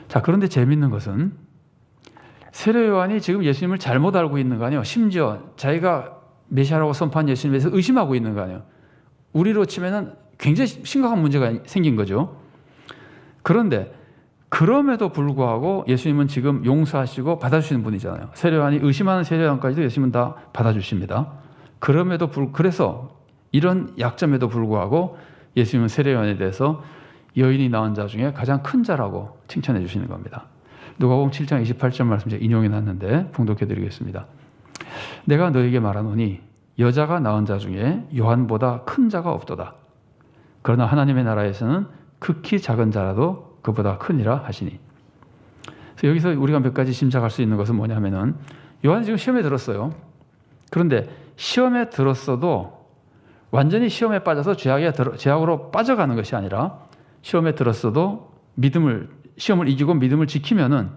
자, 그런데 재밌는 것은 세례 요한이 지금 예수님을 잘못 알고 있는 거 아니에요. 심지어 자기가 메시아라고 선포한 예수님에 대해서 의심하고 있는 거 아니에요. 우리로 치면은 굉장히 심각한 문제가 생긴 거죠. 그런데 그럼에도 불구하고 예수님은 지금 용서하시고 받아주시는 분이잖아요. 세례 요한이 의심하는 세례 요한까지도 예수님은 다 받아주십니다. 그래서 이런 약점에도 불구하고 예수님은 세례 요한에 대해서 여인이 낳은 자 중에 가장 큰 자라고 칭찬해 주시는 겁니다. 누가복음 7장 28절 말씀 제가 인용해 놨는데 봉독해 드리겠습니다. 내가 너에게 말하노니 여자가 낳은 자 중에 요한보다 큰 자가 없도다. 그러나 하나님의 나라에서는 극히 작은 자라도 그보다 크니라 하시니. 그래서 여기서 우리가 몇 가지 짐작할 수 있는 것은 뭐냐면은 요한이 지금 시험에 들었어요. 그런데 시험에 들었어도 완전히 시험에 빠져서 죄악으로 빠져가는 것이 아니라 시험에 들었어도 시험을 이기고 믿음을 지키면은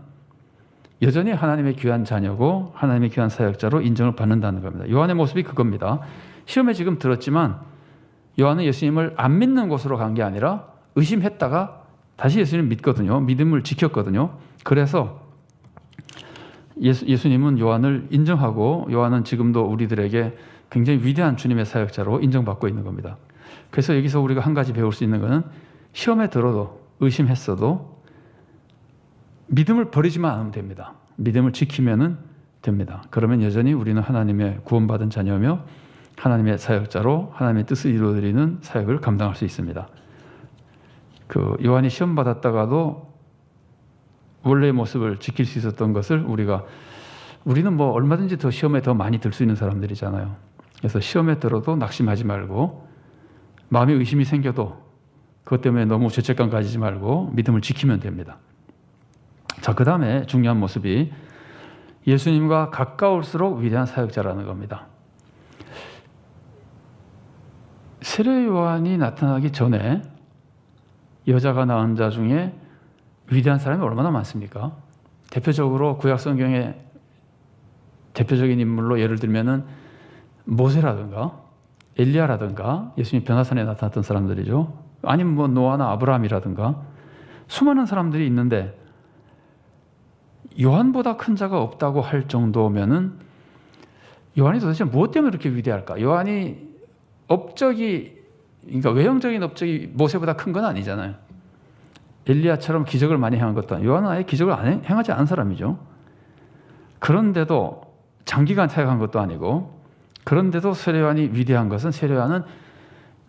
여전히 하나님의 귀한 자녀고 하나님의 귀한 사역자로 인정을 받는다는 겁니다. 요한의 모습이 그겁니다. 시험에 지금 들었지만 요한은 예수님을 안 믿는 곳으로 간 게 아니라 의심했다가 다시 예수님을 믿거든요. 믿음을 지켰거든요. 그래서 예수님은 요한을 인정하고 요한은 지금도 우리들에게 굉장히 위대한 주님의 사역자로 인정받고 있는 겁니다. 그래서 여기서 우리가 한 가지 배울 수 있는 것은 시험에 들어도 의심했어도 믿음을 버리지만 않으면 됩니다. 믿음을 지키면 됩니다. 그러면 여전히 우리는 하나님의 구원받은 자녀며 하나님의 사역자로 하나님의 뜻을 이루어드리는 사역을 감당할 수 있습니다. 요한이 시험 받았다가도 원래의 모습을 지킬 수 있었던 것을 우리는 뭐 얼마든지 더 시험에 더 많이 들 수 있는 사람들이잖아요. 그래서 시험에 들어도 낙심하지 말고 마음에 의심이 생겨도 그것 때문에 너무 죄책감 가지지 말고 믿음을 지키면 됩니다. 자, 그 다음에 중요한 모습이 예수님과 가까울수록 위대한 사역자라는 겁니다. 세례 요한이 나타나기 전에 여자가 낳은 자 중에 위대한 사람이 얼마나 많습니까? 대표적으로 구약 성경의 대표적인 인물로 예를 들면은 모세라든가 엘리야라든가 예수님 변화산에 나타났던 사람들이죠. 아니면 뭐 노아나 아브라함이라든가 수많은 사람들이 있는데 요한보다 큰 자가 없다고 할 정도면은 요한이 도대체 무엇 때문에 그렇게 위대할까? 요한이 그러니까 외형적인 업적이 모세보다 큰 건 아니잖아요. 엘리야처럼 기적을 많이 행한 것도 아니고 요한은 아예 기적을 행하지 않은 사람이죠. 그런데도 장기간 사역한 것도 아니고 그런데도 세례 요한이 위대한 것은 세례 요한은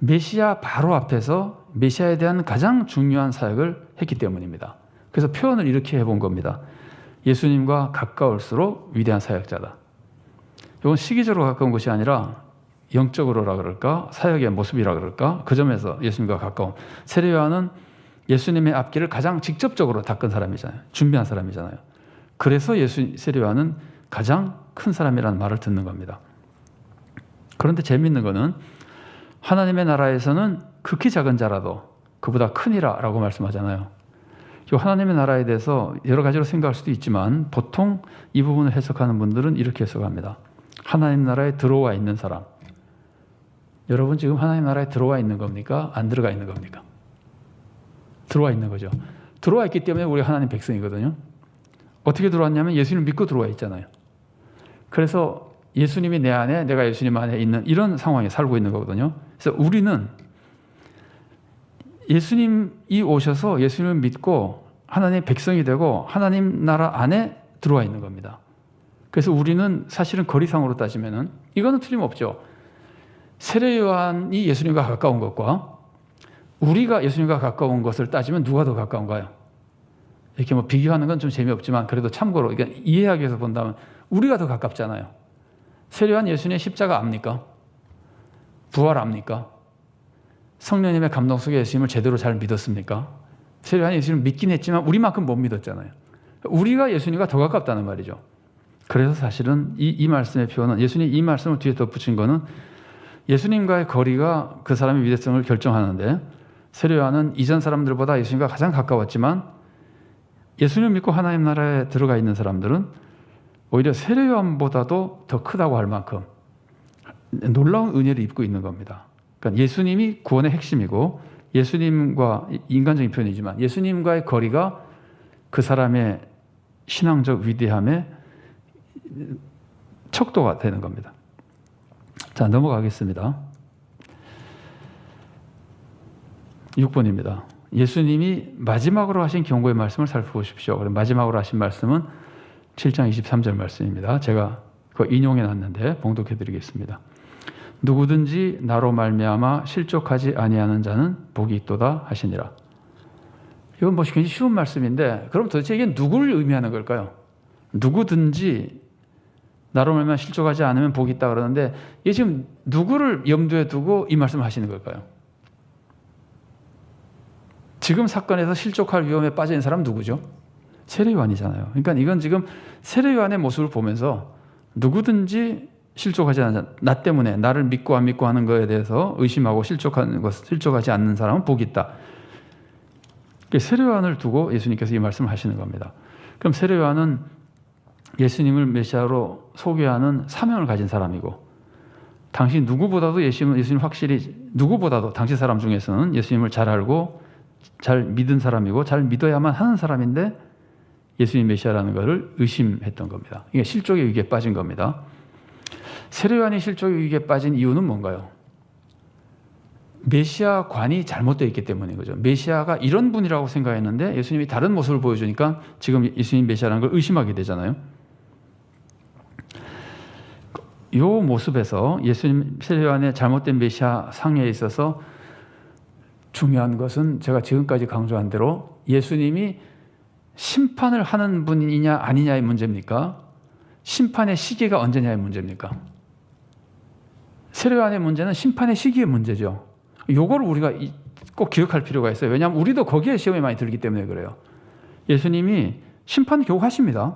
메시아 바로 앞에서 메시아에 대한 가장 중요한 사역을 했기 때문입니다. 그래서 표현을 이렇게 해본 겁니다. 예수님과 가까울수록 위대한 사역자다. 이건 시기적으로 가까운 것이 아니라 영적으로라 그럴까 사역의 모습이라 그럴까 그 점에서 예수님과 가까운. 세례 요한은 예수님의 앞길을 가장 직접적으로 닦은 사람이잖아요. 준비한 사람이잖아요. 그래서 세례 요한은 가장 큰 사람이라는 말을 듣는 겁니다. 그런데 재미있는 거는 하나님의 나라에서는 극히 작은 자라도 그보다 크니라 라고 말씀하잖아요. 하나님의 나라에 대해서 여러 가지로 생각할 수도 있지만 보통 이 부분을 해석하는 분들은 이렇게 해석합니다. 하나님 나라에 들어와 있는 사람. 여러분 지금 하나님 나라에 들어와 있는 겁니까? 안 들어가 있는 겁니까? 들어와 있는 거죠. 들어와 있기 때문에 우리가 하나님 백성이거든요. 어떻게 들어왔냐면 예수님을 믿고 들어와 있잖아요. 그래서 예수님이 내 안에 내가 예수님 안에 있는 이런 상황에 살고 있는 거거든요. 그래서 우리는 예수님이 오셔서 예수님을 믿고 하나님의 백성이 되고 하나님 나라 안에 들어와 있는 겁니다. 그래서 우리는 사실은 거리상으로 따지면은 이거는 틀림없죠. 세례 요한이 예수님과 가까운 것과 우리가 예수님과 가까운 것을 따지면 누가 더 가까운가요? 이렇게 뭐 비교하는 건 좀 재미없지만 그래도 참고로 그러니까 이해하기 위해서 본다면 우리가 더 가깝잖아요. 세례 요한 예수님의 십자가 압니까? 부활 압니까? 성령님의 감동 속에 예수님을 제대로 잘 믿었습니까? 세례 요한이 예수님을 믿긴 했지만 우리만큼 못 믿었잖아요. 우리가 예수님과 더 가깝다는 말이죠. 그래서 사실은 이 말씀의 표현은 예수님 이 말씀을 뒤에 덧붙인 거는 예수님과의 거리가 그 사람의 위대성을 결정하는데 세례 요한은 이전 사람들보다 예수님과 가장 가까웠지만 예수님을 믿고 하나님 나라에 들어가 있는 사람들은 오히려 세례 요한보다도 더 크다고 할 만큼 놀라운 은혜를 입고 있는 겁니다. 그러니까 예수님이 구원의 핵심이고 예수님과 인간적인 표현이지만 예수님과의 거리가 그 사람의 신앙적 위대함의 척도가 되는 겁니다. 자, 넘어가겠습니다. 6번입니다. 예수님이 마지막으로 하신 경고의 말씀을 살펴보십시오. 그럼 마지막으로 하신 말씀은 7장 23절 말씀입니다. 제가 그거 인용해 놨는데 봉독해 드리겠습니다. 누구든지 나로 말미암아 실족하지 아니하는 자는 복이 있도다 하시니라. 이건 뭐 굉장히 쉬운 말씀인데 그럼 도대체 이게 누구를 의미하는 걸까요? 누구든지 나로 말미암아 실족하지 않으면 복이 있다 그러는데 이게 지금 누구를 염두에 두고 이 말씀을 하시는 걸까요? 지금 사건에서 실족할 위험에 빠진 사람 누구죠? 세례요한이잖아요. 그러니까 이건 지금 세례요한의 모습을 보면서 누구든지 실족하지 않는 자, 나 때문에 나를 믿고 안 믿고 하는 것에 대해서 의심하고 실족하지 않는 사람은 복이 있다. 세례요한을 두고 예수님께서 이 말씀을 하시는 겁니다. 그럼 세례요한은 예수님을 메시아로 소개하는 사명을 가진 사람이고 당시 누구보다도 예수님 확실히 누구보다도 당시 사람 중에서는 예수님을 잘 알고 잘 믿은 사람이고 잘 믿어야만 하는 사람인데 예수님 메시아라는 것을 의심했던 겁니다. 이게 실족의 위기에 빠진 겁니다. 세례요한이 실족의 위기에 빠진 이유는 뭔가요? 메시아관이 잘못되어 있기 때문인 거죠. 메시아가 이런 분이라고 생각했는데 예수님이 다른 모습을 보여주니까 지금 예수님 메시아라는 걸 의심하게 되잖아요. 이 모습에서 예수님 세례요한의 잘못된 메시아 상에 있어서 중요한 것은 제가 지금까지 강조한 대로 예수님이 심판을 하는 분이냐 아니냐의 문제입니까? 심판의 시기가 언제냐의 문제입니까? 세례요한의 문제는 심판의 시기의 문제죠. 이걸 우리가 꼭 기억할 필요가 있어요. 왜냐하면 우리도 거기에 시험에 많이 들기 때문에 그래요. 예수님이 심판 겨우 하십니다.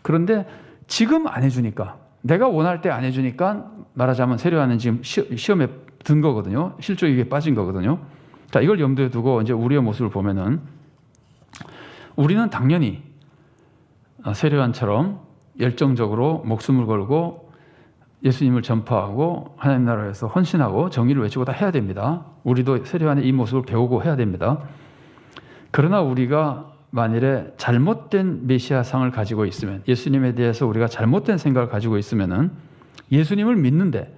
그런데 지금 안 해주니까 내가 원할 때 안 해주니까 말하자면 세례요한은 지금 시험에 든 거거든요. 실족 위기에 빠진 거거든요. 자, 이걸 염두에 두고 이제 우리의 모습을 보면은 우리는 당연히 세례요한처럼 열정적으로 목숨을 걸고 예수님을 전파하고 하나님 나라에서 헌신하고 정의를 외치고 다 해야 됩니다. 우리도 세례요한의 이 모습을 배우고 해야 됩니다. 그러나 우리가 만일에 잘못된 메시아상을 가지고 있으면 예수님에 대해서 우리가 잘못된 생각을 가지고 있으면은 예수님을 믿는데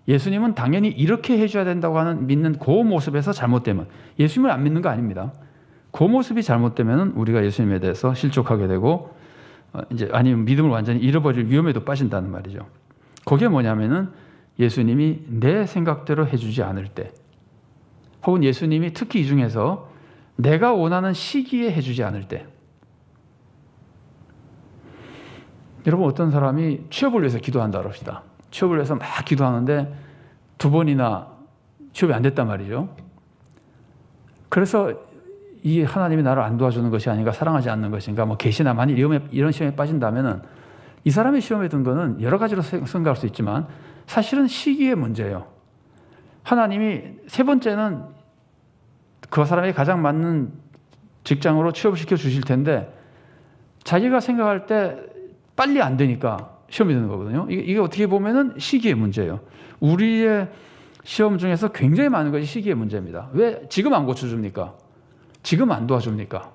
예수님은 당연히 이렇게 해줘야 된다고 하는 믿는 그 모습에서 잘못되면 예수님을 안 믿는 거 아닙니다. 그 모습이 잘못되면 우리가 예수님에 대해서 실족하게 되고 이제 아니면 믿음을 완전히 잃어버릴 위험에도 빠진다는 말이죠. 그게 뭐냐면은 예수님이 내 생각대로 해주지 않을 때 혹은 예수님이 특히 이 중에서 내가 원하는 시기에 해주지 않을 때 여러분 어떤 사람이 취업을 위해서 기도한다 그럽시다. 취업을 위해서 막 기도하는데 2번이나 취업이 안 됐단 말이죠. 그래서 이 하나님이 나를 안 도와주는 것이 아닌가 사랑하지 않는 것인가 뭐 계시나 만일 이런 시험에 빠진다면은 이 사람의 시험에 든 거는 여러 가지로 생각할 수 있지만 사실은 시기의 문제예요. 하나님이 3번째는 그 사람이 가장 맞는 직장으로 취업을 시켜 주실 텐데 자기가 생각할 때 빨리 안 되니까 시험이 되는 거거든요. 이게 어떻게 보면은 시기의 문제예요. 우리의 시험 중에서 굉장히 많은 것이 시기의 문제입니다. 왜 지금 안 고쳐줍니까? 지금 안 도와줍니까?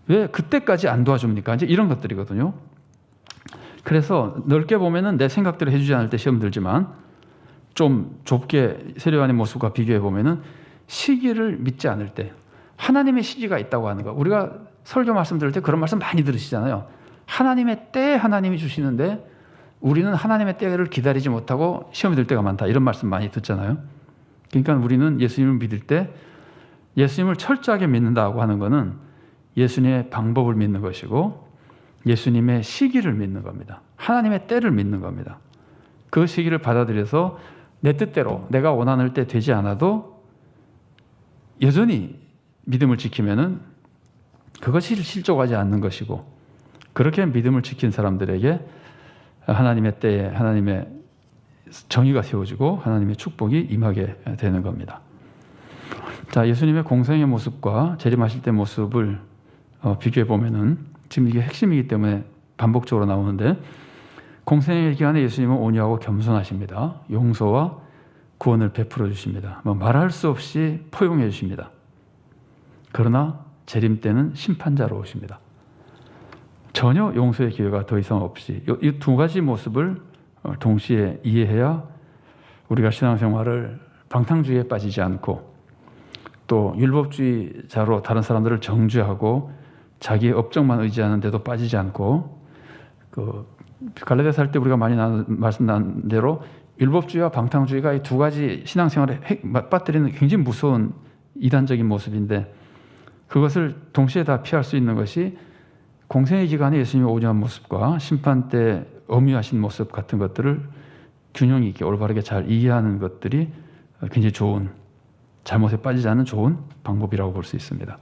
왜 그때까지 안 도와줍니까? 이제 이런 것들이거든요. 그래서 넓게 보면은 내 생각대로 해주지 않을 때 시험 들지만 좀 좁게 세례요한의 모습과 비교해 보면은 시기를 믿지 않을 때 하나님의 시기가 있다고 하는 거. 우리가 설교 말씀 들을 때 그런 말씀 많이 들으시잖아요. 하나님의 때에 하나님이 주시는데 우리는 하나님의 때를 기다리지 못하고 시험이 들 때가 많다. 이런 말씀 많이 듣잖아요. 그러니까 우리는 예수님을 믿을 때 예수님을 철저하게 믿는다고 하는 것은 예수님의 방법을 믿는 것이고 예수님의 시기를 믿는 겁니다. 하나님의 때를 믿는 겁니다. 그 시기를 받아들여서 내 뜻대로 내가 원하는 때 되지 않아도 여전히 믿음을 지키면은 그것이 실족하지 않는 것이고 그렇게 믿음을 지킨 사람들에게 하나님의 때에 하나님의 정의가 세워지고 하나님의 축복이 임하게 되는 겁니다. 자, 예수님의 공생의 모습과 재림하실 때 모습을 비교해 보면은 지금 이게 핵심이기 때문에 반복적으로 나오는데 공생의 기간에 예수님은 온유하고 겸손하십니다. 용서와 구원을 베풀어 주십니다. 말할 수 없이 포용해 주십니다. 그러나 재림 때는 심판자로 오십니다. 전혀 용서의 기회가 더 이상 없이 이 두 가지 모습을 동시에 이해해야 우리가 신앙생활을 방탕주의에 빠지지 않고 또 율법주의자로 다른 사람들을 정죄하고 자기의 업적만 의지하는 데도 빠지지 않고 갈라디아서 할 때 우리가 많이 말씀난 대로 율법주의와 방탕주의가 이 두 가지 신앙생활에 맞받들이는 굉장히 무서운 이단적인 모습인데 그것을 동시에 다 피할 수 있는 것이 공생의 기간에 예수님이 오냐한 모습과 심판 때 엄유하신 모습 같은 것들을 균형 있게 올바르게 잘 이해하는 것들이 굉장히 좋은 잘못에 빠지지 않는 좋은 방법이라고 볼 수 있습니다.